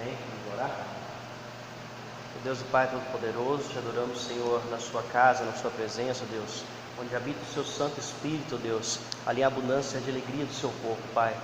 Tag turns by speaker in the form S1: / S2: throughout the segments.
S1: Amém? Vamos orar? Deus e Pai Todo-Poderoso, te adoramos, Senhor, na sua casa, na sua presença, Deus, onde habita o seu Santo Espírito, Deus, ali a abundância de alegria do seu povo, Pai.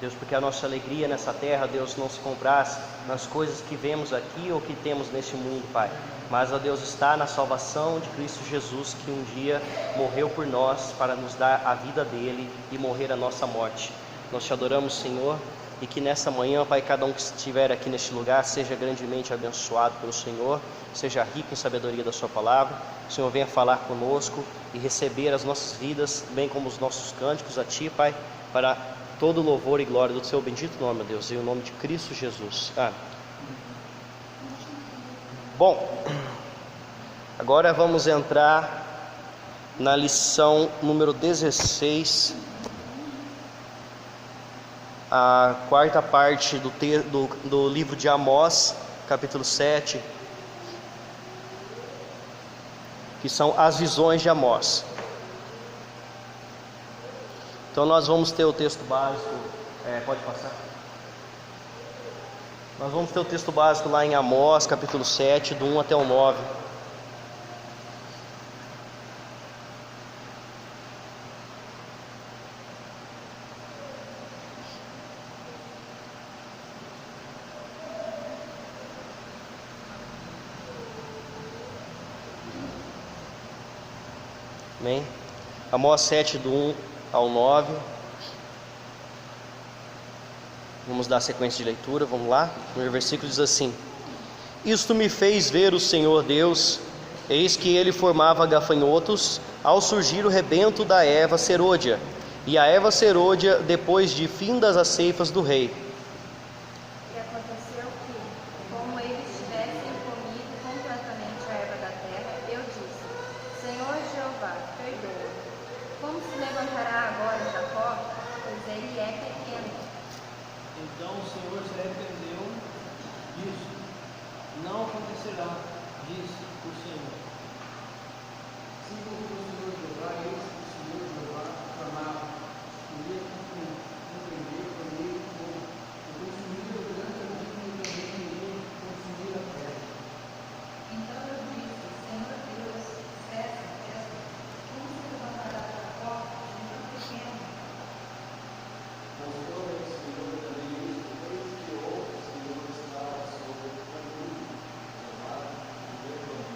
S1: Deus, porque a nossa alegria nessa terra, Deus, não se comprasse nas coisas que vemos aqui ou que temos neste mundo, Pai, mas, ó Deus, está na salvação de Cristo Jesus, que um dia morreu por nós para nos dar a vida dele e morrer a nossa morte. Nós te adoramos, Senhor, e que nessa manhã, Pai, cada um que estiver aqui neste lugar seja grandemente abençoado pelo Senhor, seja rico em sabedoria da sua palavra. O Senhor venha falar conosco e receber as nossas vidas, bem como os nossos cânticos a Ti, Pai, para todo louvor e glória do Seu bendito nome, meu Deus, em nome de Cristo Jesus. Amém. Bom, agora vamos entrar na lição número 16, a quarta parte do livro de Amós, capítulo 7, que são as visões de Amós. Então nós vamos ter o texto básico, pode passar? Nós vamos ter o texto básico lá em Amós, capítulo 7, do 1 até o 9. Amém? Amós 7, do 1 ao 9. Vamos dar sequência de leitura, vamos lá. O primeiro versículo diz assim: Isto me fez ver o Senhor Deus, eis que ele formava gafanhotos, ao surgir o rebento da erva serôdia, e a erva serôdia depois de findas as ceifas do rei.
S2: E aconteceu que, como eles tivessem comido completamente a erva da terra, eu disse: Senhor Jeová, perdoa. Como se levantará agora Jacó, pois ele é pequeno?
S3: Então o Senhor se arrependeu disso. Não acontecerá, disse o Senhor.
S4: Assim como o Senhor Jeová, eis que o Senhor Jeová clamava, queria compreender por meio do povo, e consumir o grande abismo também iria consumir a terra.
S2: Então eu disse: Senhor Deus, cessa esta. Como se levantará Jacó, muito pequeno?
S4: Mostrou ao Senhor também isso, eis que outro Senhor estava sobre o caminho, chamado de Vergonha.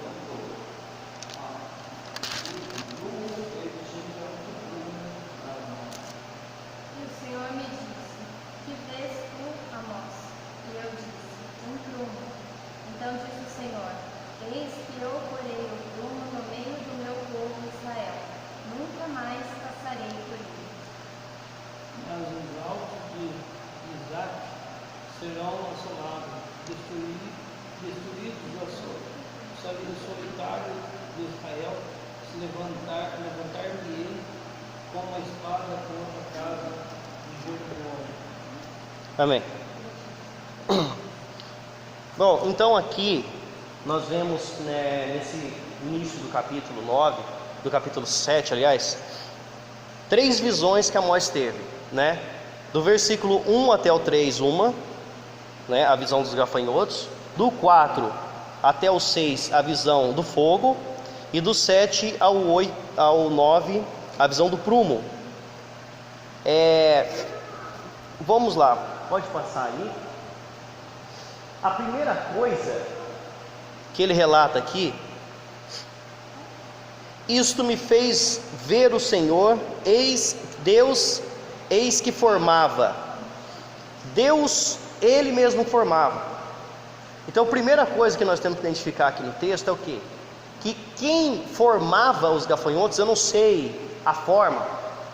S4: Ele tinha na mão.
S2: E o Senhor me disse: Que vês tu, Amós? E eu disse: Um prumo. Então disse o Senhor: Eis que eu porei o prumo no meio do meu povo Israel. Nunca mais passarei por ele.
S3: Mas os altos de Isaac serão assolados, destruídos do açougue. O solitário de Israel se levantar-me-ei como a espada contra a casa de Jeroboão.
S1: Amém. Bom, então aqui nós vemos, nesse início do capítulo 9, do capítulo 7, aliás, três visões que Amós teve, né? Do versículo 1 até o 3, uma, né? A visão dos gafanhotos. Do 4 até o 6, a visão do fogo. E do 7 ao 9, a visão do prumo. Vamos lá, pode passar aí. A primeira coisa que ele relata aqui: Isto me fez ver o Senhor, Deus, eis que formava. Deus, Ele mesmo formava. Então a primeira coisa que nós temos que identificar aqui no texto é o quê? Que quem formava os gafanhotos, eu não sei a forma,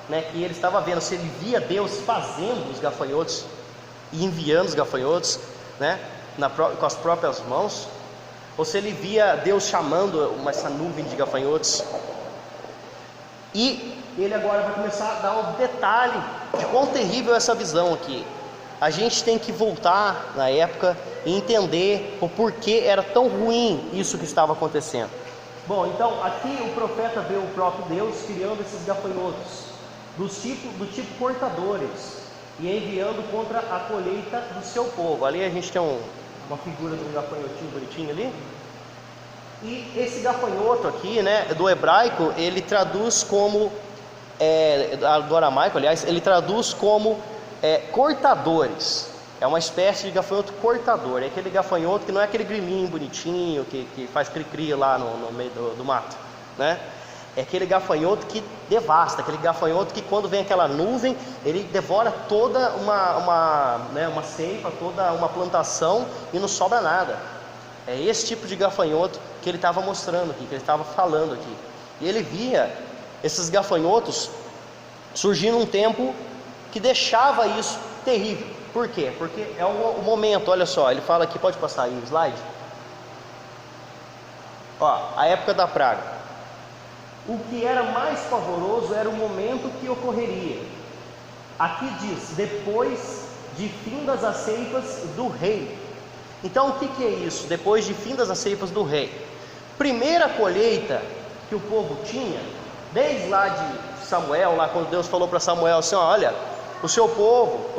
S1: né, que ele estava vendo, se ele via Deus fazendo os gafanhotos e enviando os gafanhotos, né, com as próprias mãos, ou se ele via Deus chamando essa nuvem de gafanhotos. E ele agora vai começar a dar um detalhe de quão terrível é essa visão aqui. A gente tem que voltar na época e entender o porquê era tão ruim isso que estava acontecendo. Bom, então aqui o profeta vê o próprio Deus criando esses gafanhotos do tipo cortadores e enviando contra a colheita do seu povo. Ali a gente tem uma figura de um gafanhotinho bonitinho ali. E esse gafanhoto aqui, né, do hebraico, ele traduz como, do aramaico, aliás, ele traduz como cortadores. É uma espécie de gafanhoto cortador. É aquele gafanhoto que não é aquele grilinho bonitinho que faz cri-cri lá no meio do mato, né? É aquele gafanhoto que devasta, aquele gafanhoto que quando vem aquela nuvem, ele devora toda uma ceifa, toda uma plantação e não sobra nada. É esse tipo de gafanhoto que ele estava mostrando aqui, que ele estava falando aqui. E ele via esses gafanhotos surgindo num tempo que deixava isso terrível. Por quê? Porque é o momento, olha só, ele fala aqui, pode passar aí o slide? Ó, a época da praga. O que era mais pavoroso era o momento que ocorreria. Aqui diz, depois de findas as ceifas do rei. Então o que é isso? Depois de findas as ceifas do rei. Primeira colheita que o povo tinha, desde lá de Samuel, lá quando Deus falou para Samuel assim, olha, o seu povo,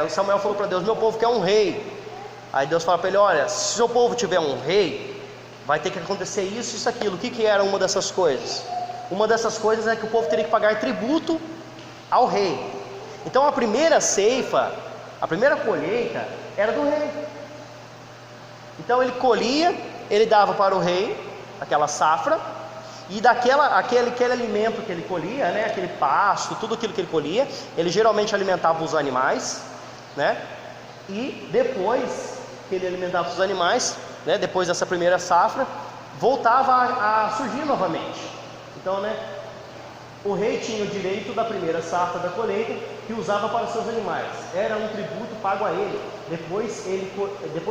S1: Samuel falou para Deus, meu povo quer um rei. Aí Deus fala para ele, olha, se o seu povo tiver um rei, vai ter que acontecer isso, isso, aquilo. O que era uma dessas coisas? Uma dessas coisas é que o povo teria que pagar tributo ao rei. Então a primeira ceifa, a primeira colheita era do rei. Então ele colhia, ele dava para o rei aquela safra, e aquele alimento que ele colhia, né, aquele pasto, tudo aquilo que ele colhia, ele geralmente alimentava os animais, né? E depois que ele alimentava os animais, né, depois dessa primeira safra, voltava a surgir novamente. Então, né, o rei tinha o direito da primeira safra da colheita que usava para os seus animais. Era um tributo pago a ele. Depois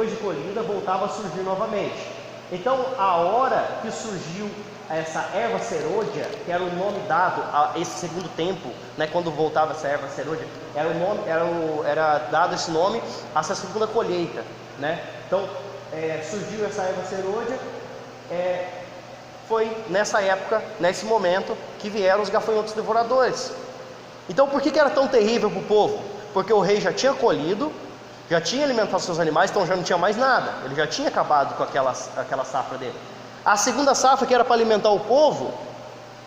S1: de colhida, voltava a surgir novamente. Então, a hora que surgiu essa erva serôdia, que era o nome dado a esse segundo tempo, né, quando voltava essa erva serôdia, era dado esse nome a essa segunda colheita, né? Então, surgiu essa erva serôdia, foi nessa época, nesse momento, que vieram os gafanhotos devoradores. Então por que era tão terrível para o povo? Porque o rei já tinha colhido, já tinha alimentado seus animais, então já não tinha mais nada, ele já tinha acabado com aquela safra dele. A segunda safra, que era para alimentar o povo,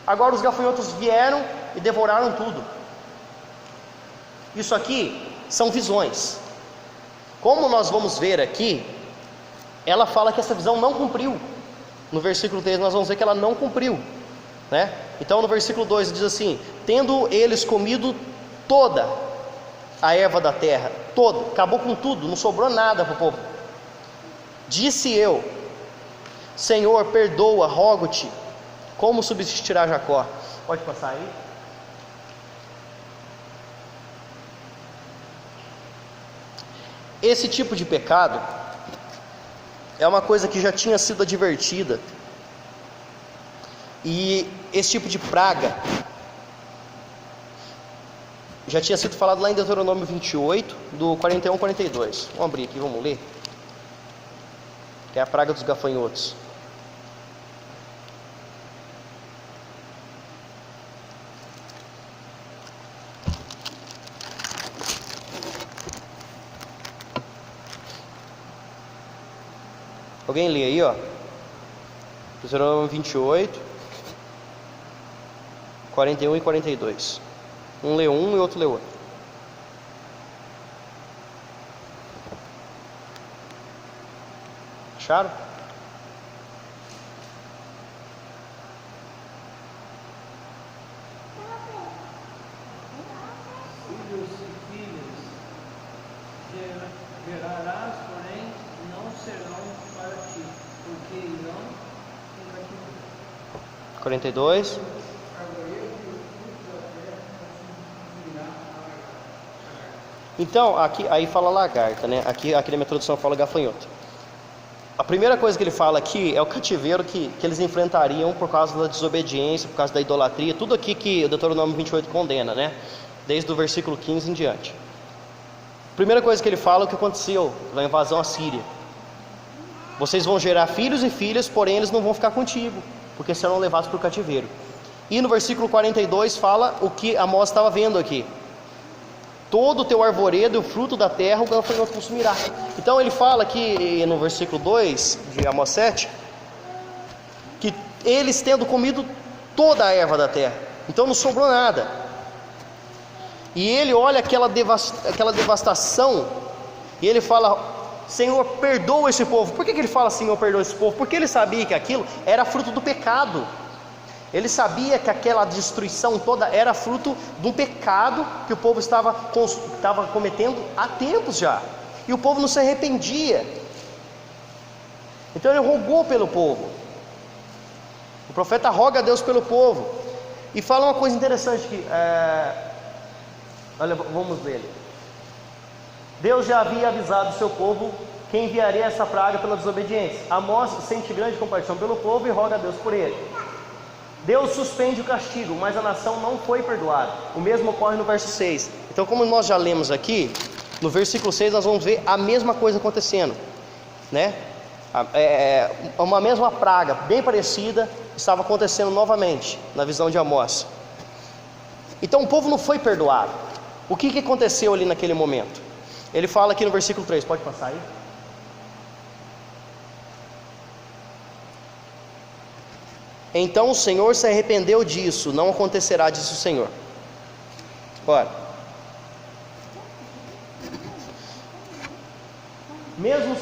S1: agora os gafanhotos vieram e devoraram tudo. Isso aqui são visões. Como nós vamos ver aqui, ela fala que essa visão não cumpriu. No versículo 3 nós vamos ver que ela não cumpriu, né? Então no versículo 2 diz assim: tendo eles comido toda a erva da terra, toda, acabou com tudo, não sobrou nada para o povo. Disse eu, Senhor, perdoa, rogo-te, como subsistirá Jacó? Pode passar aí. Esse tipo de pecado é uma coisa que já tinha sido advertida, e esse tipo de praga já tinha sido falado lá em Deuteronômio 28, do 41 ao 42. Vamos abrir aqui, vamos ler. Que é a praga dos gafanhotos. Alguém lê aí, ó. Deuteronômio 28, 41 e 42. Um lê um e outro lê outro. Acharam?
S3: Filhos e filhas gerarás, porém não serão para ti, porque irão em cativeiro.
S1: 42. Então, aqui, aí fala lagarta, né? Aqui na minha tradução fala gafanhoto. A primeira coisa que ele fala aqui é o cativeiro que eles enfrentariam por causa da desobediência, por causa da idolatria, tudo aqui que o Deuteronômio 28 condena, né? Desde o versículo 15 em diante. A primeira coisa que ele fala é o que aconteceu na invasão à Síria. Vocês vão gerar filhos e filhas, porém eles não vão ficar contigo, porque serão levados para o cativeiro. E no versículo 42 fala o que Amós estava vendo aqui. todo o teu arvoredo e o fruto da terra o gafanhoto consumirá. Então ele fala aqui no versículo 2 de Amós 7, que eles tendo comido toda a erva da terra, então não sobrou nada. E ele olha aquela devastação, e ele fala: Senhor, perdoa esse povo. Por que ele fala Senhor, perdoa esse povo? Porque ele sabia que aquilo era fruto do pecado. Ele sabia que aquela destruição toda era fruto de um pecado que o povo estava cometendo há tempos já, e o povo não se arrependia. Então ele rogou pelo povo. O profeta roga a Deus pelo povo, e fala uma coisa interessante que olha, vamos ler. Deus já havia avisado o seu povo que enviaria essa praga pela desobediência. Amós sente grande compaixão pelo povo e roga a Deus por ele. Deus suspende o castigo, mas a nação não foi perdoada. O mesmo ocorre no verso 6. Então, como nós já lemos aqui, no versículo 6 nós vamos ver a mesma coisa acontecendo, né? Uma mesma praga, bem parecida, estava acontecendo novamente, na visão de Amós. Então o povo não foi perdoado. O que aconteceu ali naquele momento? Ele fala aqui no versículo 3, pode passar aí? Então o Senhor se arrependeu disso, não acontecerá, disse o Senhor. Ora, mesmo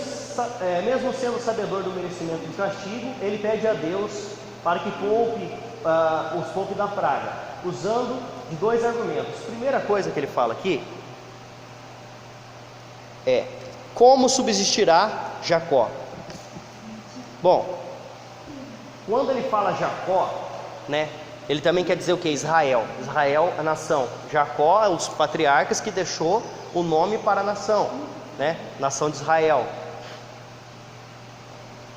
S1: sendo sabedor do merecimento do castigo, ele pede a Deus para que os poupe da praga, usando de dois argumentos. Primeira coisa que ele fala aqui é: como subsistirá Jacó? Bom, quando ele fala Jacó, né, ele também quer dizer o que? Israel. Israel, a nação. Jacó é os patriarcas que deixou o nome para a nação, né? Nação de Israel.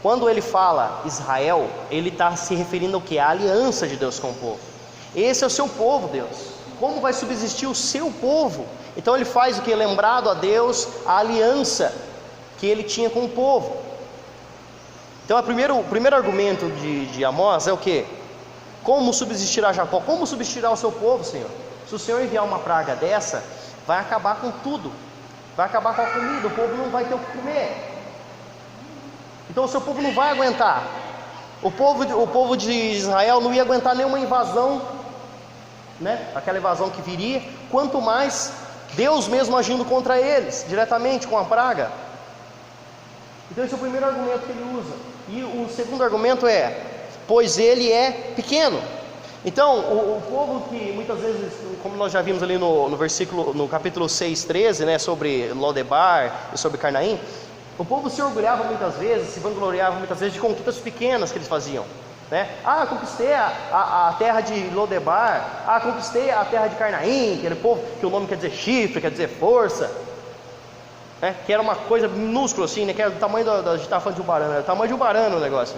S1: Quando ele fala Israel, ele está se referindo ao que? A aliança de Deus com o povo. Esse é o seu povo, Deus. Como vai subsistir o seu povo? Então ele faz o que? Lembrado a Deus a aliança que ele tinha com o povo. Então o primeiro argumento de Amós é o que? Como subsistirá Jacó? Como subsistirá o seu povo, Senhor? Se o Senhor enviar uma praga dessa, vai acabar com tudo. Vai acabar com a comida, o povo não vai ter o que comer. Então o seu povo não vai aguentar. O povo de Israel não ia aguentar nenhuma invasão, né? Aquela invasão que viria, quanto mais Deus mesmo agindo contra eles, diretamente com a praga. Então esse é o primeiro argumento que ele usa. E o segundo argumento é: pois ele é pequeno. Então o povo que muitas vezes, como nós já vimos ali no capítulo 6:13, né, sobre Lodebar e sobre Carnaim, o povo se orgulhava muitas vezes, se vangloriava muitas vezes de conquistas pequenas que eles faziam, né? Conquistei a terra de Lodebar, conquistei a terra de Carnaim, aquele povo que o nome quer dizer chifre, quer dizer força, né? Que era uma coisa minúscula assim, né? Que era do tamanho a gente estava falando de Ubarana, era o tamanho de Ubarana o negócio,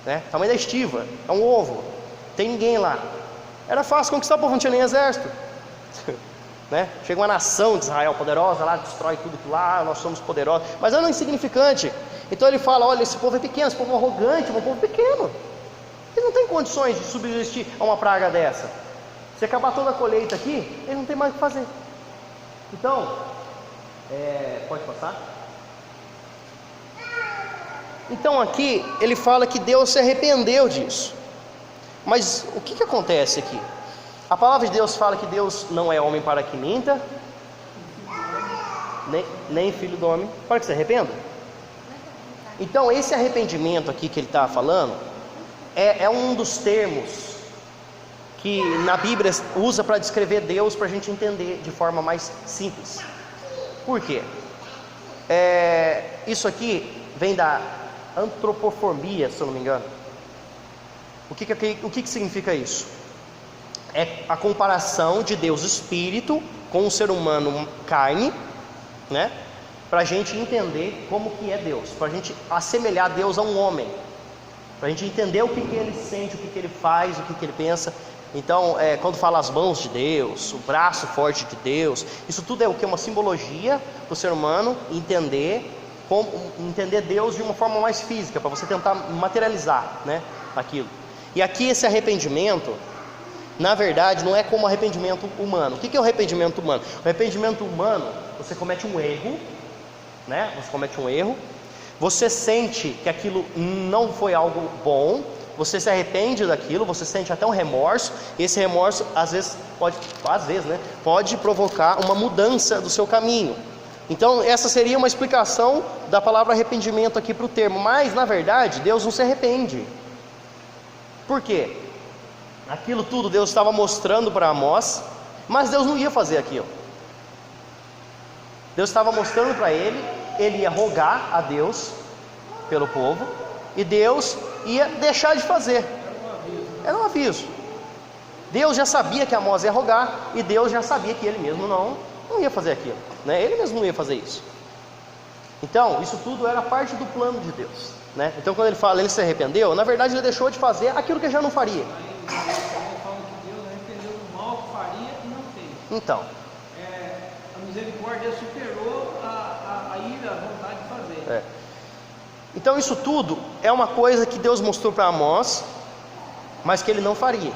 S1: né? Tamanho da estiva, é um ovo, não tem ninguém lá. Era fácil conquistar o povo, não tinha nem exército. Né? Chega uma nação de Israel poderosa lá, destrói tudo lá, nós somos poderosos, mas era insignificante. Então ele fala: olha, esse povo é pequeno, esse povo é arrogante, é um povo pequeno, eles não têm condições de subsistir a uma praga dessa. Se acabar toda a colheita aqui, ele não tem mais o que fazer. Então, pode passar? Então aqui ele fala que Deus se arrependeu disso. Mas o que acontece aqui? A palavra de Deus fala que Deus não é homem para que minta, nem filho do homem para que se arrependa. Então esse arrependimento aqui que ele está falando é um dos termos que na Bíblia usa para descrever Deus, para a gente entender de forma mais simples. Por quê? Isso aqui vem da antropoformia, se eu não me engano. O que significa isso? É a comparação de Deus Espírito com o ser humano carne, né? Para a gente entender como que é Deus, para a gente assemelhar Deus a um homem, para a gente entender o que ele sente, o que ele faz, o que ele pensa. Então, quando fala as mãos de Deus, o braço forte de Deus, isso tudo é o que? Uma simbologia para o ser humano entender Deus de uma forma mais física, para você tentar materializar, né, aquilo. E aqui esse arrependimento na verdade, não é como arrependimento humano. O que é o arrependimento humano? O arrependimento humano, você comete um erro, né? Você comete um erro, você sente que aquilo não foi algo bom, você se arrepende daquilo, você sente até um remorso, e esse remorso às vezes, né, pode provocar uma mudança do seu caminho. Então essa seria uma explicação da palavra arrependimento aqui para o termo, mas na verdade Deus não se arrepende. Por quê? Aquilo tudo Deus estava mostrando para Amós, mas Deus não ia fazer aquilo. Deus estava mostrando para ele ia rogar a Deus pelo povo, e Deus ia deixar de fazer. Era um aviso. Deus já sabia que Amós ia rogar, e Deus já sabia que ele mesmo não ia fazer aquilo, né? Ele mesmo não ia fazer isso. Então isso tudo era parte do plano de Deus, né? Então quando ele fala ele se arrependeu, na verdade ele deixou de fazer aquilo que ele já não faria.
S3: Fala que Deus arrependeu do mal que faria e não fez.
S1: Então
S3: a misericórdia superou a ira, a vontade de fazer.
S1: Então isso tudo é uma coisa que Deus mostrou para Amós, mas que ele não faria.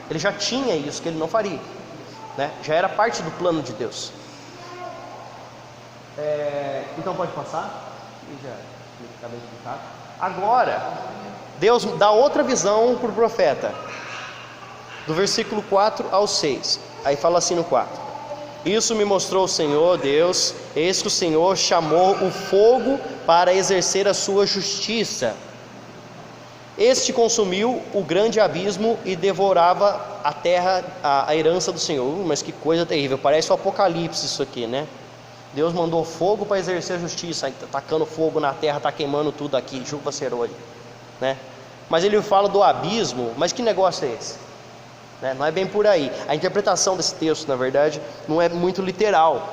S1: Ele já tinha isso que ele não faria, né? Já era parte do plano de Deus. Então pode passar, e já está bem explicado. Agora Deus dá outra visão para o profeta, do versículo 4 ao 6. Aí fala assim no 4: isso me mostrou o Senhor Deus, eis que o Senhor chamou o fogo para exercer a sua justiça. Este consumiu o grande abismo e devorava a terra, a herança do Senhor. Mas que coisa terrível, parece o Apocalipse isso aqui, né? Deus mandou fogo para exercer a justiça, tacando fogo na terra, está queimando tudo aqui, chuva serolha, né? Mas ele fala do abismo, mas que negócio é esse? Né? Não é bem por aí. A interpretação desse texto, na verdade, não é muito literal.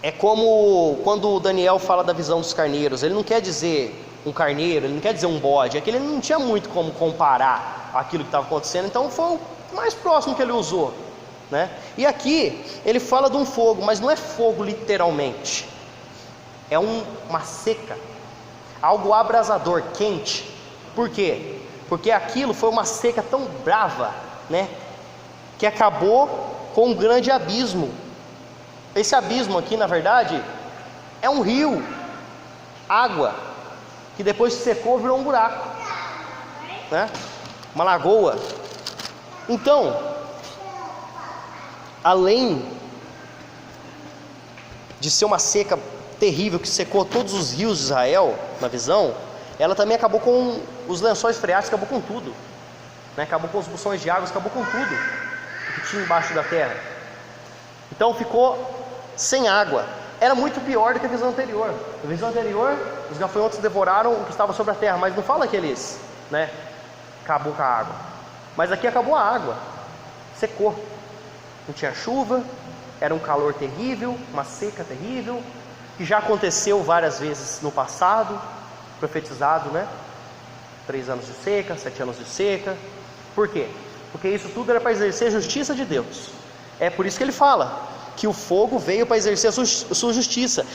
S1: É como quando Daniel fala da visão dos carneiros, ele não quer dizer um carneiro, ele não quer dizer um bode, é que ele não tinha muito como comparar aquilo que estava acontecendo, então foi o mais próximo que ele usou, né? E aqui ele fala de um fogo, mas não é fogo literalmente, é uma seca, algo abrasador, quente. Por quê? Porque aquilo foi uma seca tão brava, né, que acabou com um grande abismo. Esse abismo aqui, na verdade, é um rio, água, que depois se secou virou um buraco, né? Uma lagoa. Então, além de ser uma seca terrível que secou todos os rios de Israel, na visão, ela também acabou com os lençóis freáticos, acabou com tudo, né? Acabou com os bolsões de água, acabou com tudo que tinha embaixo da terra. Então ficou sem água. Era muito pior do que a visão anterior. Na visão anterior, os gafanhotos devoraram o que estava sobre a terra, mas não fala que eles, né, acabou com a água. Mas aqui acabou a água, secou, não tinha chuva, era um calor terrível, uma seca terrível, que já aconteceu várias vezes no passado, profetizado, né? 3 anos de seca, 7 anos de seca. Por quê? Porque isso tudo era para exercer a justiça de Deus. É por isso que ele fala que o fogo veio para exercer a sua justiça.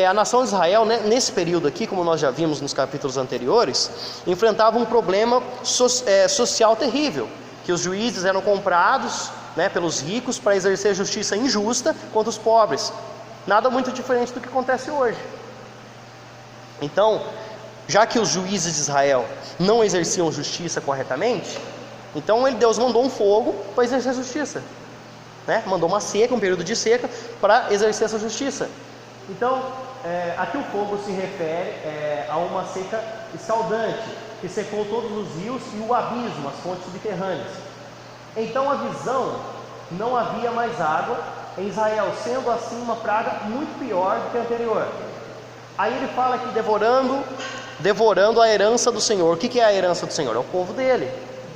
S1: A nação de Israel, né, nesse período aqui, como nós já vimos nos capítulos anteriores, enfrentava um problema social terrível, que os juízes eram comprados, né, pelos ricos para exercer justiça injusta contra os pobres. Nada muito diferente do que acontece hoje. Então, já que os juízes de Israel não exerciam justiça corretamente, então Deus mandou um fogo para exercer a justiça, né? Mandou uma seca, um período de seca para exercer essa justiça. Então, aqui o fogo se refere a uma seca escaldante, que secou todos os rios e o abismo, as fontes subterrâneas. Então a visão, não havia mais água em Israel, sendo assim uma praga muito pior do que a anterior. Aí ele fala que devorando a herança do Senhor. O que é a herança do Senhor? É o povo dele,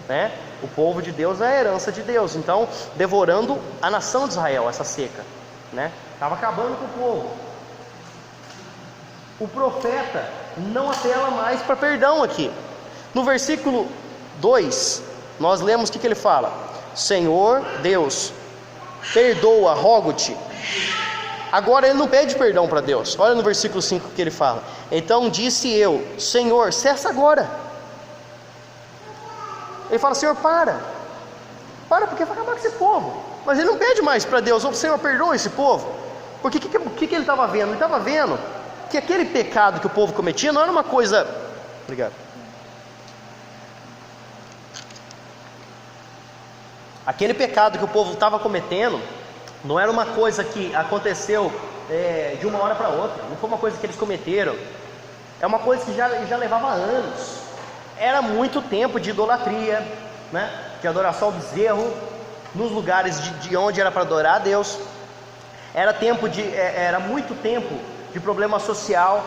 S1: né? O povo de Deus é a herança de Deus. Então, devorando a nação de Israel, essa seca, né? Estava acabando com o povo. O profeta não apela mais para perdão aqui. No versículo 2, nós lemos o que ele fala: Senhor Deus, perdoa, rogo-te. Agora ele não pede perdão para Deus. Olha no versículo 5 que ele fala: então disse eu, Senhor, cessa agora. Ele fala: Senhor, para. porque vai acabar com esse povo. Mas ele não pede mais para Deus: ô Senhor, perdoa esse povo. Porque o que ele estava vendo? Ele estava vendo que aquele pecado que o povo cometia não era uma coisa... Obrigado. Aquele pecado que o povo estava cometendo não era uma coisa que aconteceu de uma hora para outra. Não foi uma coisa que eles cometeram. É uma coisa que já levava anos. Era muito tempo de idolatria, né? De adoração ao bezerro nos lugares de onde era para adorar a Deus. Era muito tempo de problema social,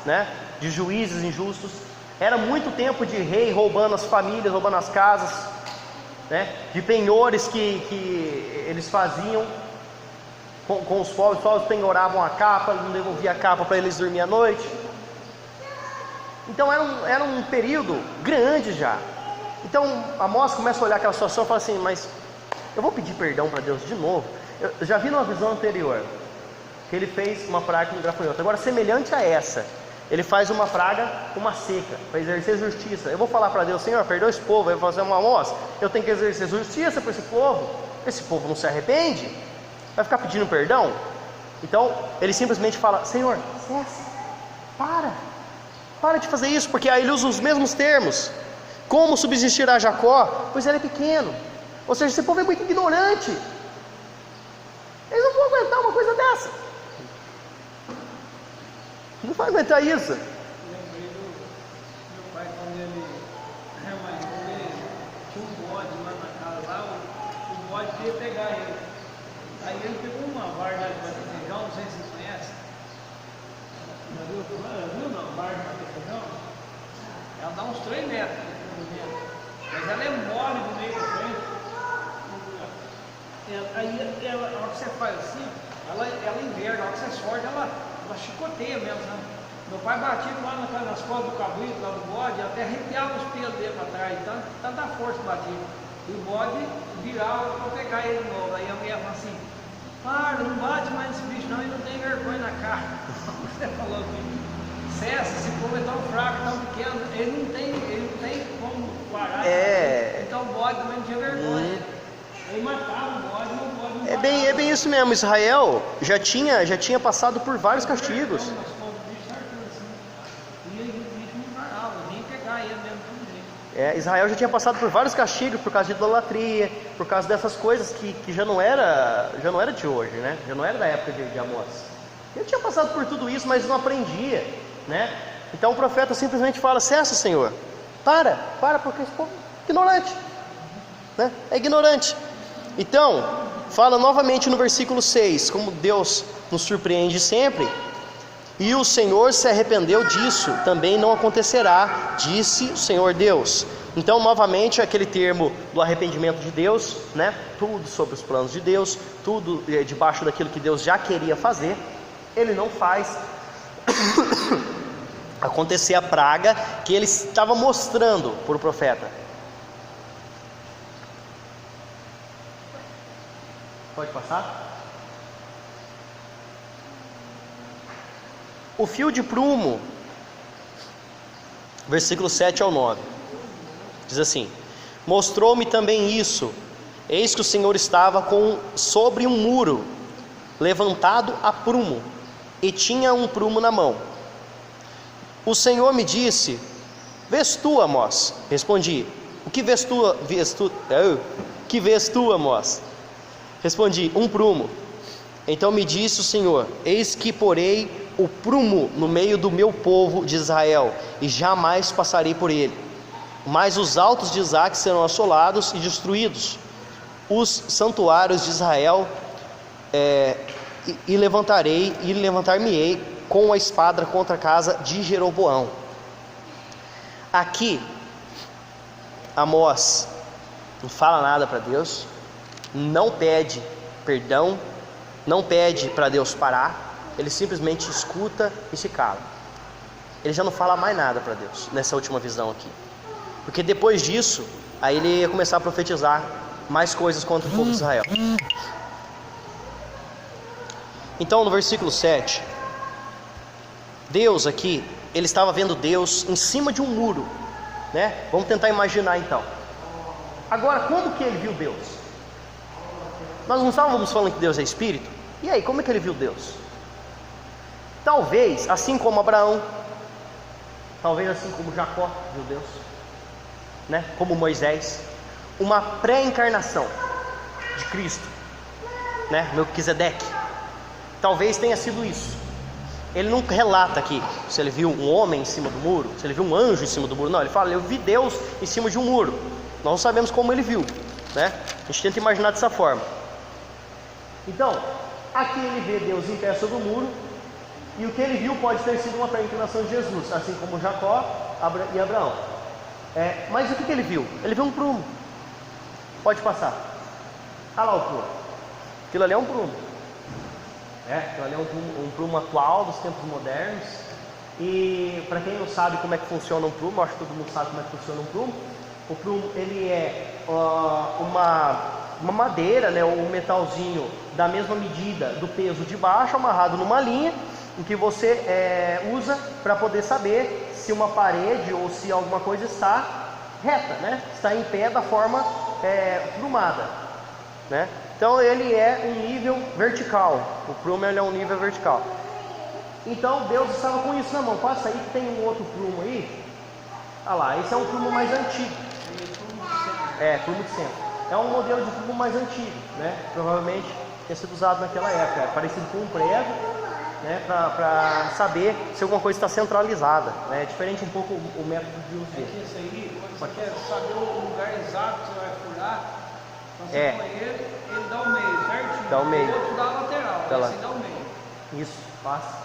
S1: né? De juízes injustos. Era muito tempo de rei roubando as famílias, roubando as casas, né? De penhores que eles faziam com os povos. Os povos penhoravam a capa, não devolviam a capa para eles dormir à noite. Então era um período grande já. Então Amós começa a olhar aquela situação e fala assim: mas eu vou pedir perdão para Deus de novo? Eu já vi numa visão anterior que ele fez uma praga com gafanhoto. Agora, semelhante a essa, ele faz uma praga com uma seca, para exercer justiça. Eu vou falar para Deus: Senhor, perdoa esse povo. Ele vai fazer uma Amós, eu tenho que exercer justiça para esse povo. Esse povo não se arrepende, vai ficar pedindo perdão. Então ele simplesmente fala: Senhor, cessa, para de fazer isso. Porque aí ele usa os mesmos termos: como subsistirá Jacó, pois ele é pequeno. Ou seja, esse povo é muito ignorante, eles não vão aguentar uma coisa dessa. Não vai aguentar isso.
S3: Lembrei do meu pai, quando ele era mais novo, ele tinha um bode lá na casa, lá o bode queria pegar ele. Aí ele pegou uma vara de bater feijão, não sei se vocês conhecem. Já viu não? Vara de bater feijão? Ela dá uns 3 metros de comprimento, mas ela é mole do meio para frente. Aí a hora que você faz assim, ela inverna, a hora que você sorte, ela chicoteia mesmo, sabe? Meu pai batia lá nas costas do cabrito, lá do bode, até arrepiava os pelos dele para trás, tanta força que batia. E o bode virava para pegar ele de novo. Aí a mulher fala assim: para, não bate mais nesse bicho não, ele não tem vergonha na cara. Você falou que cessa, esse povo é tão fraco, tão pequeno, ele não tem como parar. Então o bode também não tinha vergonha. Ele matava o bode, mas o bode não parava.
S1: É bem isso mesmo. Israel já tinha passado por vários castigos. Israel já tinha passado por vários castigos por causa de idolatria, por causa dessas coisas que já não era de hoje, né? Já não era da época de Amós. Ele tinha passado por tudo isso, mas não aprendia, né? Então o profeta simplesmente fala: cessa, Senhor, para, porque esse povo é ignorante, né? É ignorante. Então, fala novamente no versículo 6, como Deus nos surpreende sempre: e o Senhor se arrependeu disso, também não acontecerá, disse o Senhor Deus. Então, novamente, aquele termo do arrependimento de Deus, né? Tudo sobre os planos de Deus, tudo debaixo daquilo que Deus já queria fazer, Ele não faz acontecer a praga que Ele estava mostrando para o profeta. Pode passar? O fio de prumo, versículo 7 ao 9, diz assim: mostrou-me também isso, eis que o Senhor estava sobre um muro, levantado a prumo, e tinha um prumo na mão. O Senhor me disse: vês tu, Amós? Respondi: o que vês tu, que vês tu, Amós? Respondi: um prumo. Então me disse o Senhor: eis que porei o prumo no meio do meu povo de Israel, e jamais passarei por ele. Mas os altos de Isaque serão assolados e destruídos, os santuários de Israel, e levantar-me-ei com a espada contra a casa de Jeroboão. Aqui Amós não fala nada para Deus, não pede perdão, não pede para Deus parar. Ele simplesmente escuta e se cala. Ele já não fala mais nada para Deus nessa última visão aqui, porque depois disso, aí ele ia começar a profetizar mais coisas contra o povo de Israel. Então no versículo 7, Deus aqui, ele estava vendo Deus em cima de um muro, né? Vamos tentar imaginar então. Agora, como que ele viu Deus? nós não estávamos falando que Deus é espírito? E aí, como é que ele viu Deus? Talvez, assim como Abraão, talvez assim como Jacó viu Deus, né? Como Moisés, uma pré-encarnação de Cristo, né? Melquisedeque, talvez tenha sido isso. Ele não relata aqui se ele viu um homem em cima do muro, se ele viu um anjo em cima do muro. Não, ele fala, eu vi Deus em cima de um muro. Nós não sabemos como ele viu, né? A gente tenta imaginar dessa forma. Então, aqui ele vê Deus em pé sobre o muro, e o que ele viu pode ter sido uma pré-encarnação de Jesus, assim como Jacó e Abraão. Mas o que ele viu? Ele viu um prumo. Pode passar. Olha lá o prumo. Aquilo ali é um prumo. Aquilo ali é um prumo atual dos tempos modernos. E para quem não sabe como é que funciona um prumo, acho que todo mundo sabe como é que funciona um prumo. O prumo, ele é uma madeira, né, um metalzinho da mesma medida do peso de baixo, amarrado numa linha, em que você usa para poder saber se uma parede ou se alguma coisa está reta, né? Está em pé da forma prumada, né? Então ele é um nível vertical. O prumo, ele é um nível vertical. Então Deus estava com isso na mão. Passa aí que tem um outro prumo aí. Olha lá, esse é um prumo mais antigo. Prumo de centro. É um modelo de prumo mais antigo, né? Provavelmente tenha sido usado naquela época. É parecido com um prego, né? Para saber se alguma coisa está centralizada, né? É diferente um pouco o método de uso dele.
S3: Esse aí, quando você quer saber o lugar exato que você vai furar, então você põe ele dá o meio, certinho.
S1: Dá o meio.
S3: O outro dá a lateral, esse dá o meio.
S1: Isso, passa.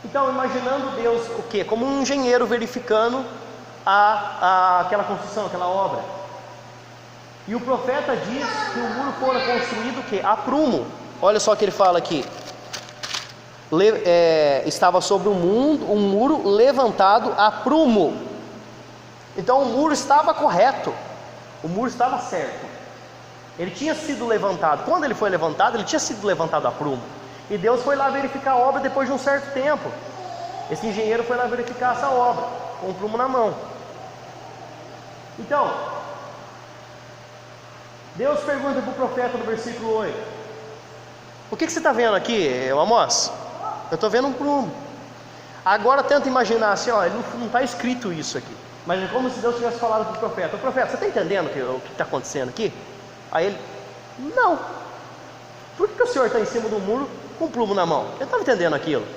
S1: Então, imaginando Deus o quê? Como um engenheiro verificando aquela construção, aquela obra. E o profeta diz que o muro fora construído o quê? A prumo. Olha só o que ele fala aqui. Estava sobre um muro levantado a prumo. Então o muro estava correto. O muro estava certo. Ele tinha sido levantado. Quando ele foi levantado, ele tinha sido levantado a prumo. E Deus foi lá verificar a obra depois de um certo tempo. Esse engenheiro foi lá verificar essa obra, com o prumo na mão. Então, Deus pergunta para o profeta no versículo 8: o que você está vendo aqui, Amós? Eu estou vendo um prumo. Agora tenta imaginar assim, não está escrito isso aqui, mas é como se Deus tivesse falado para o profeta: o profeta, você está entendendo o que está acontecendo aqui? Aí ele: não. Por que o senhor está em cima do muro com um prumo na mão? Eu estava entendendo aquilo.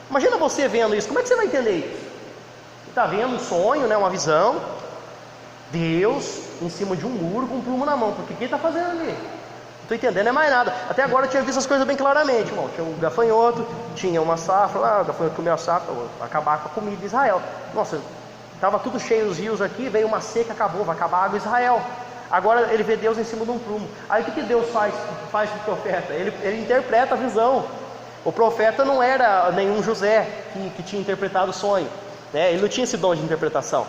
S1: Imagina você vendo isso, como é que você vai entender isso? Você está vendo um sonho, né, uma visão, Deus em cima de um muro com um prumo na mão. Porque o que ele está fazendo ali? Não estou entendendo, é mais nada. Até agora eu tinha visto as coisas bem claramente, irmão. Tinha um gafanhoto, tinha uma safra lá, o gafanhoto comeu a safra, acabar com a comida de Israel. Nossa, estava tudo cheio os rios aqui, veio uma seca, acabou, vai acabar a água de Israel. Agora ele vê Deus em cima de um prumo. Aí o que Deus faz para o profeta? Ele interpreta a visão. O profeta não era nenhum José que tinha interpretado o sonho, né? Ele não tinha esse dom de interpretação.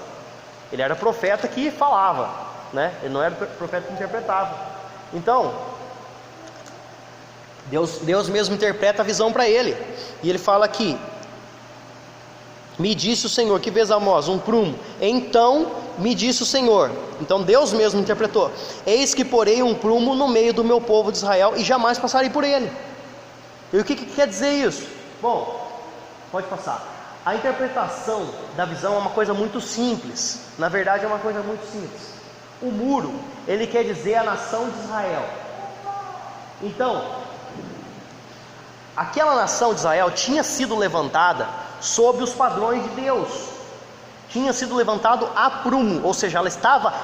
S1: Ele era profeta que falava, né? Ele não era profeta que interpretava. Então, Deus mesmo interpreta a visão para ele. E ele fala aqui: me disse o Senhor, que vês, Amós? Um prumo. Então me disse o Senhor. Então Deus mesmo interpretou: eis que porei um prumo no meio do meu povo de Israel, e jamais passarei por ele. E o que quer dizer isso? Bom, pode passar. A interpretação da visão é uma coisa muito simples. Na verdade é uma coisa muito simples. O muro, ele quer dizer a nação de Israel. Então, aquela nação de Israel tinha sido levantada sob os padrões de Deus. Tinha sido levantado a prumo, ou seja,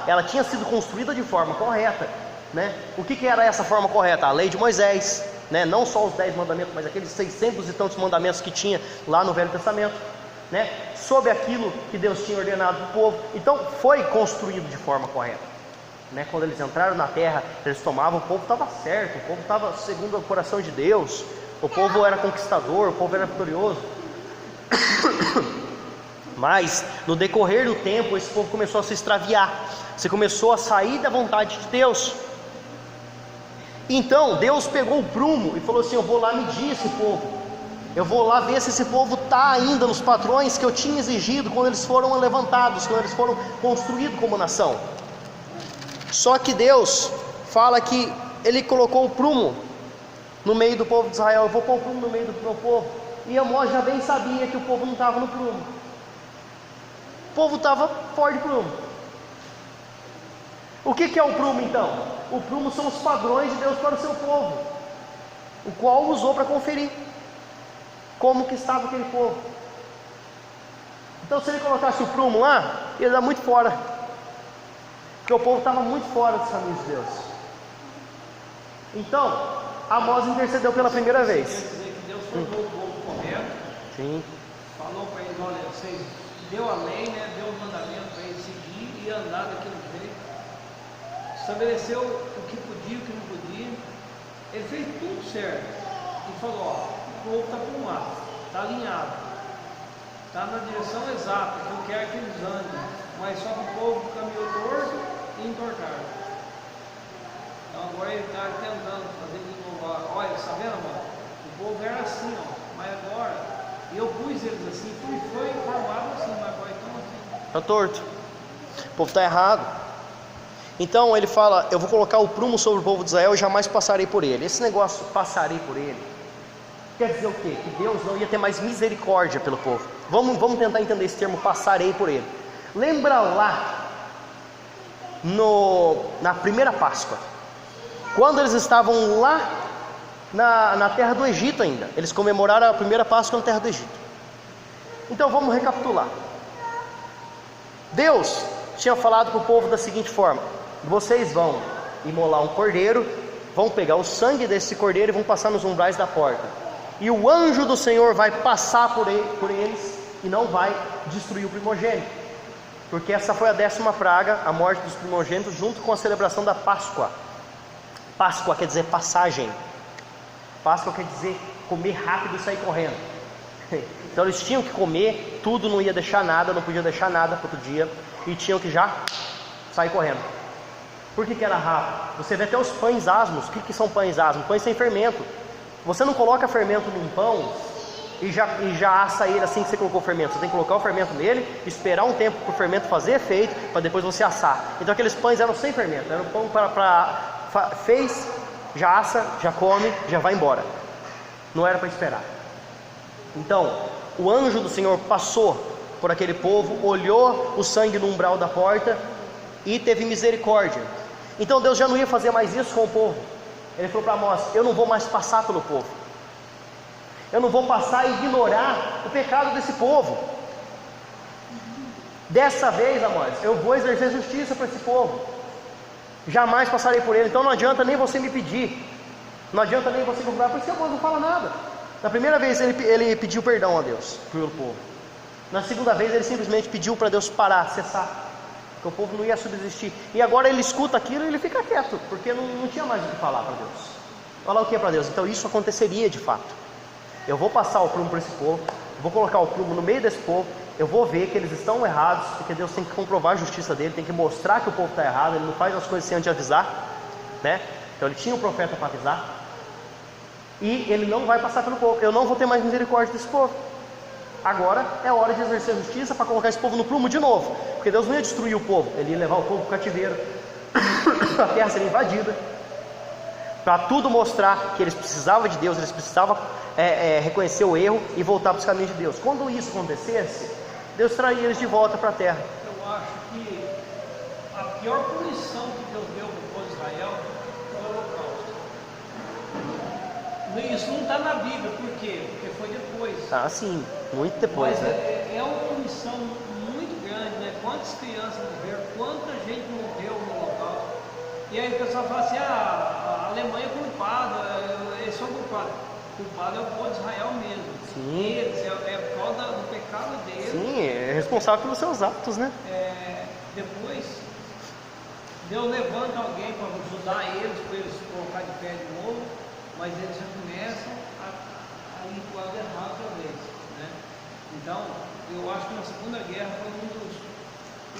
S1: ela tinha sido construída de forma correta, né? O que era essa forma correta? A lei de Moisés, né? Não só os 10 mandamentos, mas aqueles 600 e tantos mandamentos que tinha lá no Velho Testamento, né? Sobre aquilo que Deus tinha ordenado para o povo. Então foi construído de forma correta, né? Quando eles entraram na terra, eles tomavam, o povo estava certo, o povo estava segundo o coração de Deus, o povo era conquistador, o povo era vitorioso. Mas no decorrer do tempo, esse povo começou a se extraviar. Você começou a sair da vontade de Deus. Então Deus pegou o prumo e falou assim: eu vou lá medir esse povo. Eu vou lá ver se esse povo está ainda nos padrões que eu tinha exigido quando eles foram levantados, quando eles foram construídos como nação. Só que Deus fala que ele colocou o prumo no meio do povo de Israel. Eu vou pôr o prumo no meio do meu povo. E Amós já bem sabia que o povo não estava no prumo. O povo estava fora de prumo. O que é o prumo então? O prumo são os padrões de Deus para o seu povo, o qual usou para conferir como que estava aquele povo. Então se ele colocasse o prumo lá, ia dar muito fora, porque o povo estava muito fora dos caminhos de Deus. Então Amós intercedeu pela primeira vez.
S3: Quer dizer que Deus formou o povo correto.
S1: Sim.
S3: Falou para eles: olha, vocês deu a lei, né? Deu o mandamento para eles seguir e andar daquele jeito. Estabeleceu o que podia e o que não podia. Ele fez tudo certo. E falou: ó, o povo está plumado, está alinhado, está na direção exata que eu quero que eles andem. Mas só que o povo caminhou torto e entortado. Então agora ele está tentando fazer de novo. Olha, está vendo, mano? O povo era assim, ó, mas agora eu pus eles assim, foi formado assim, mas agora estão assim.
S1: Está torto. O povo está errado. Então ele fala: eu vou colocar o prumo sobre o povo de Israel e jamais passarei por ele. Esse negócio, passarei por ele, quer dizer o quê? Que Deus não ia ter mais misericórdia pelo povo. Vamos tentar entender esse termo, passarei por ele. Lembra lá na primeira Páscoa, quando eles estavam lá na terra do Egito ainda. Eles comemoraram a primeira Páscoa na terra do Egito. Então vamos recapitular. Deus tinha falado para o povo da seguinte forma: vocês vão imolar um cordeiro, vão pegar o sangue desse cordeiro e vão passar nos umbrais da porta, e o anjo do Senhor vai passar por eles e não vai destruir o primogênito, porque essa foi a 10ª praga, a morte dos primogênitos, junto com a celebração da Páscoa. Páscoa quer dizer passagem. Páscoa quer dizer comer rápido e sair correndo. Então eles tinham que comer tudo, não ia deixar nada, não podia deixar nada para outro dia, e tinham que já sair correndo. Por que era rápido? Você vê até os pães asmos. O que são pães asmos? Pães sem fermento. Você não coloca fermento num pão e já assa ele assim que você colocou o fermento. Você tem que colocar o fermento nele, esperar um tempo para o fermento fazer efeito, para depois você assar. Então aqueles pães eram sem fermento, era um pão fez, já assa, já come, já vai embora. Não era para esperar. Então o anjo do Senhor passou por aquele povo, olhou o sangue no umbral da porta e teve misericórdia. Então Deus já não ia fazer mais isso com o povo. Ele falou para Amós: eu não vou mais passar pelo povo, eu não vou passar e ignorar o pecado desse povo. Dessa vez, Amós, eu vou exercer justiça para esse povo, jamais passarei por ele. Então não adianta nem você me pedir, não adianta nem você comprar, porque Amós não fala nada. Na primeira vez ele pediu perdão a Deus pelo povo. Na segunda vez ele simplesmente pediu para Deus parar, cessar, porque o povo não ia subsistir. E agora ele escuta aquilo e ele fica quieto, porque não tinha mais o que falar para Deus. Falar o que é para Deus? Então isso aconteceria de fato. Eu vou passar o prumo para esse povo, vou colocar o prumo no meio desse povo, eu vou ver que eles estão errados, porque Deus tem que comprovar a justiça dele, tem que mostrar que o povo está errado, ele não faz as coisas sem antes avisar, né? Então ele tinha um profeta para avisar, e ele não vai passar pelo povo. Eu não vou ter mais misericórdia desse povo. Agora é hora de exercer justiça para colocar esse povo no prumo de novo, porque Deus não ia destruir o povo, ele ia levar o povo para o cativeiro, a terra seria invadida, para tudo mostrar que eles precisavam de Deus, eles precisavam reconhecer o erro e voltar para os caminhos de Deus. Quando isso acontecesse, Deus traria eles de volta para a terra.
S3: Eu acho que a pior punição que Deus deu para o povo de Israel foi o holocausto. Isso não está na Bíblia, por quê? Porque foi depois.
S1: Ah, sim, muito depois,
S3: mas
S1: né?
S3: É uma punição muito grande, né? Quantas crianças morreram, quanta gente morreu no holocausto. E aí o pessoal fala assim: a Alemanha é culpada, eles são culpados. O culpado é o povo de Israel mesmo.
S1: Sim.
S3: Eles, é por causa do pecado deles.
S1: Sim, é responsável pelos seus atos, né?
S3: Depois, Deus levanta alguém para ajudar eles, para eles colocar de pé de novo, mas eles já começam a ir para o lado errado outra vez, né? Então, eu acho que na Segunda Guerra foi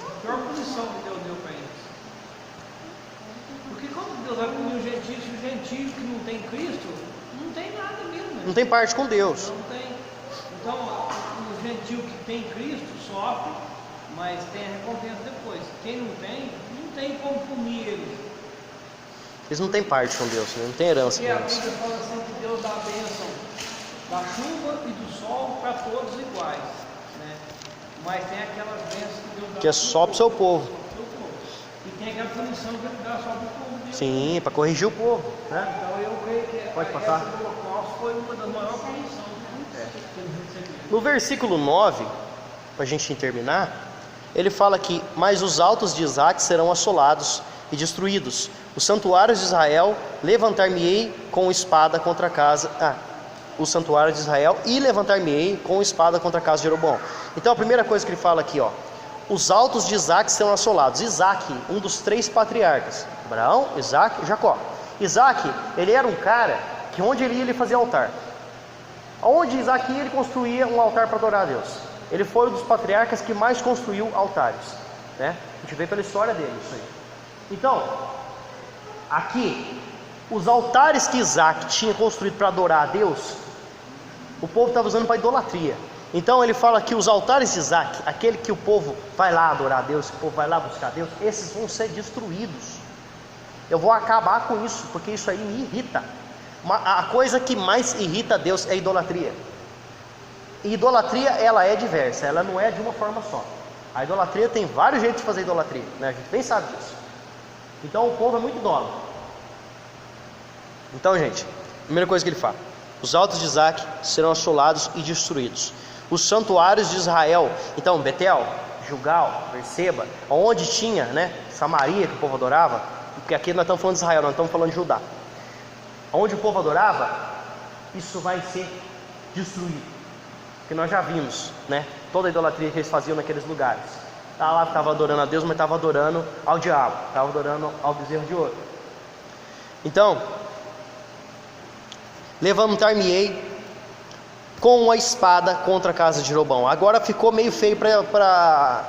S3: a pior punição que Deus deu para eles. Porque quando Deus vai punir o gentio, se o gentio que não tem Cristo, não tem nada mesmo. Né?
S1: Não tem parte com Deus.
S3: Não tem. Então, o gentio que tem Cristo sofre, mas tem a recompensa depois. Quem não tem como punir eles.
S1: Eles não têm parte com Deus, né? Não tem herança
S3: E
S1: com
S3: a
S1: Deus.
S3: Bíblia fala assim que Deus dá a bênção da chuva e do sol para todos iguais, né? Mas tem aquelas bênçãos que Deus dá
S1: Que é só para o seu povo.
S3: E tem aquela punição que Ele dá só para o povo dele.
S1: Sim, para corrigir o povo, né?
S3: Então eu creio que
S1: Pode passar.
S3: essa do Holocausto foi uma das maiores punições que eles receberam.
S1: No versículo 9, para a gente terminar, ele fala que: mas os altos de Isaac serão assolados e destruídos. Os santuários de Israel levantar-me-ei com espada contra a casa. O santuário de Israel e levantar-me-ei com espada contra a casa de Jeroboão. Então a primeira coisa que ele fala aqui, ó: os altos de Isaac serão assolados. Isaac, um dos 3 patriarcas: Abraão, Isaac e Jacó. Isaac, ele era um cara que onde ele ia, ele fazia altar. Onde Isaac ia, ele construía um altar para adorar a Deus. Ele foi um dos patriarcas que mais construiu altares, né? A gente vê pela história dele isso aí. Então, aqui, os altares que Isaac tinha construído para adorar a Deus, o povo estava usando para idolatria. Então ele fala que os altares de Isaac, aquele que o povo vai lá adorar a Deus, que o povo vai lá buscar a Deus, esses vão ser destruídos. Eu vou acabar com isso, porque isso aí me irrita. A coisa que mais irrita a Deus é a idolatria. E idolatria, ela é diversa, ela não é de uma forma só. A idolatria tem vários jeitos de fazer idolatria, né? A gente bem sabe disso. Então o povo é muito idólatra. Então, gente, primeira coisa que ele fala: os altos de Isaac serão assolados e destruídos. Os santuários de Israel, então Betel, Gilgal, Berseba, onde tinha, né, Samaria, que o povo adorava, porque aqui nós estamos falando de Israel, nós estamos falando de Judá. Onde o povo adorava, isso vai ser destruído. Porque nós já vimos, né, toda a idolatria que eles faziam naqueles lugares. Lá estava adorando a Deus, mas estava adorando ao diabo, estava adorando ao bezerro de ouro. Então, levantar-me-ei com a espada contra a casa de Jeroboão. Agora ficou meio feio para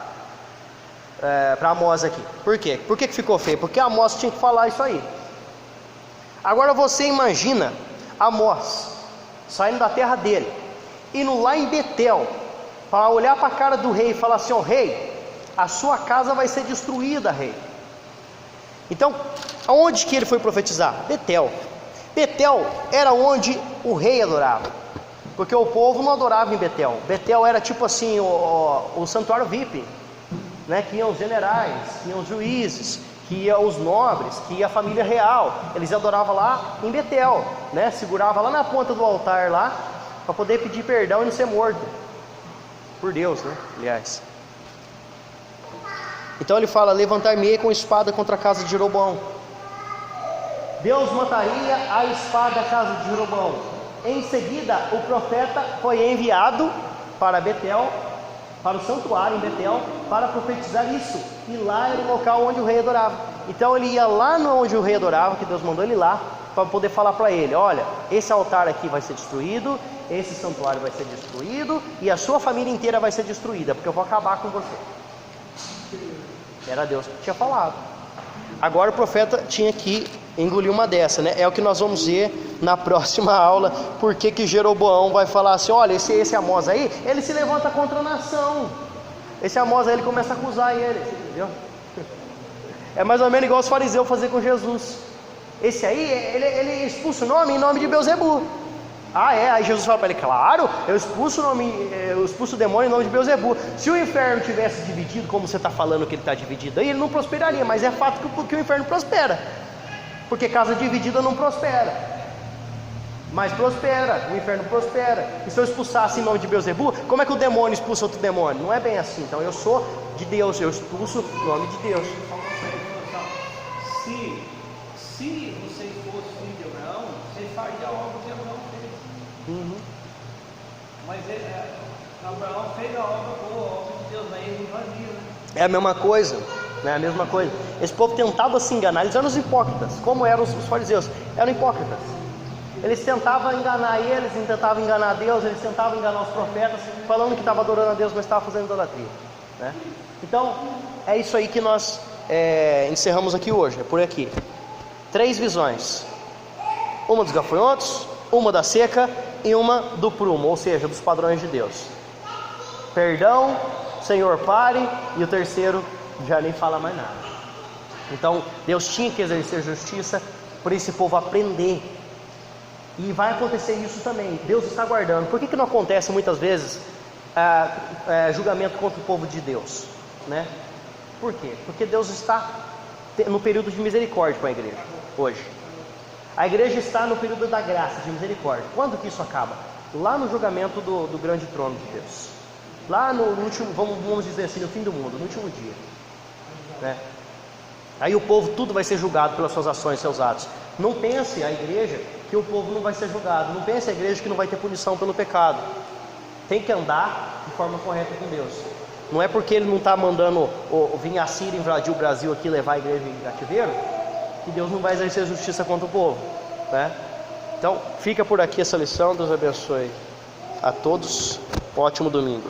S1: Amós aqui. Por quê? Por que ficou feio? Porque Amós tinha que falar isso aí. Agora você imagina Amós saindo da terra dele, indo lá em Betel, para olhar para a cara do rei e falar assim: ó, rei, a sua casa vai ser destruída, rei. Então, aonde que ele foi profetizar? Betel. Betel era onde o rei adorava, porque o povo não adorava em Betel. Betel era tipo assim, o santuário VIP, né? Que iam os generais, que iam os juízes, que iam os nobres, que ia a família real. Eles adoravam lá em Betel, né? Segurava lá na ponta do altar lá, para poder pedir perdão e não ser morto por Deus, né? Aliás. Então ele fala: levantar-me-ei com espada contra a casa de Jeroboão. Deus mataria a espada da casa de Jeroboão. Em seguida, o profeta foi enviado para Betel, para o santuário em Betel, para profetizar isso. E lá era o local onde o rei adorava. Então ele ia lá onde o rei adorava, que Deus mandou ele ir lá, para poder falar para ele: olha, esse altar aqui vai ser destruído, esse santuário vai ser destruído, e a sua família inteira vai ser destruída, porque eu vou acabar com você. Era Deus que tinha falado. Agora o profeta tinha que engolir uma dessa, né? É o que nós vamos ver na próxima aula. Porque que Jeroboão vai falar assim: olha, esse Amós aí, ele se levanta contra a nação. Esse Amós aí, ele começa a acusar ele, entendeu? É mais ou menos igual os fariseus fazer com Jesus. Esse aí, ele expulsa o nome em nome de Beelzebu. Ah, é? Aí Jesus fala para ele: claro, eu expulso o demônio em nome de Beelzebu. Se o inferno tivesse dividido, como você está falando que ele está dividido aí, ele não prosperaria. Mas é fato que o inferno prospera, porque casa dividida não prospera. Mas prospera, o inferno prospera. E se eu expulsasse em nome de Beelzebu, como é que o demônio expulsa outro demônio? Não é bem assim. Então eu sou de Deus, eu expulso em nome de Deus.
S3: Se vocês fossem filhos de Abraão, vocês fariam a obra que Abraão fez.
S1: Uhum.
S3: Mas Abraão fez a obra boa, a obra de Deus, mas ele não fazia, né?
S1: É a mesma coisa, né? A mesma coisa. Esse povo tentava se enganar. Eles eram os hipócritas. Como eram os fariseus? Eram hipócritas. Eles tentavam enganar eles, tentavam enganar Deus, eles tentavam enganar os profetas, falando que estava adorando a Deus, mas estava fazendo idolatria, né? Então, é isso aí que nós encerramos aqui hoje. É por aqui. 3 visões: uma dos gafanhotos, uma da seca e uma do prumo, ou seja, dos padrões de Deus. Perdão, Senhor, pare, e o terceiro já nem fala mais nada. Então Deus tinha que exercer justiça para esse povo aprender. E vai acontecer isso também. Deus está guardando. Por que não acontece muitas vezes julgamento contra o povo de Deus, né? Por quê? Porque Deus está no período de misericórdia com a igreja hoje. A igreja está no período da graça, de misericórdia. Quando que isso acaba? Lá no julgamento do grande trono de Deus. Lá no último, vamos dizer assim, no fim do mundo, no último dia, né? Aí o povo tudo vai ser julgado pelas suas ações, seus atos. Não pense a igreja que o povo não vai ser julgado. Não pense a igreja que não vai ter punição pelo pecado. Tem que andar de forma correta com Deus. Não é porque ele não está mandando vir a Síria invadir o Brasil aqui, levar a igreja em cativeiro, que Deus não vai exercer justiça contra o povo, né? Então fica por aqui essa lição. Deus abençoe a todos. Ótimo domingo.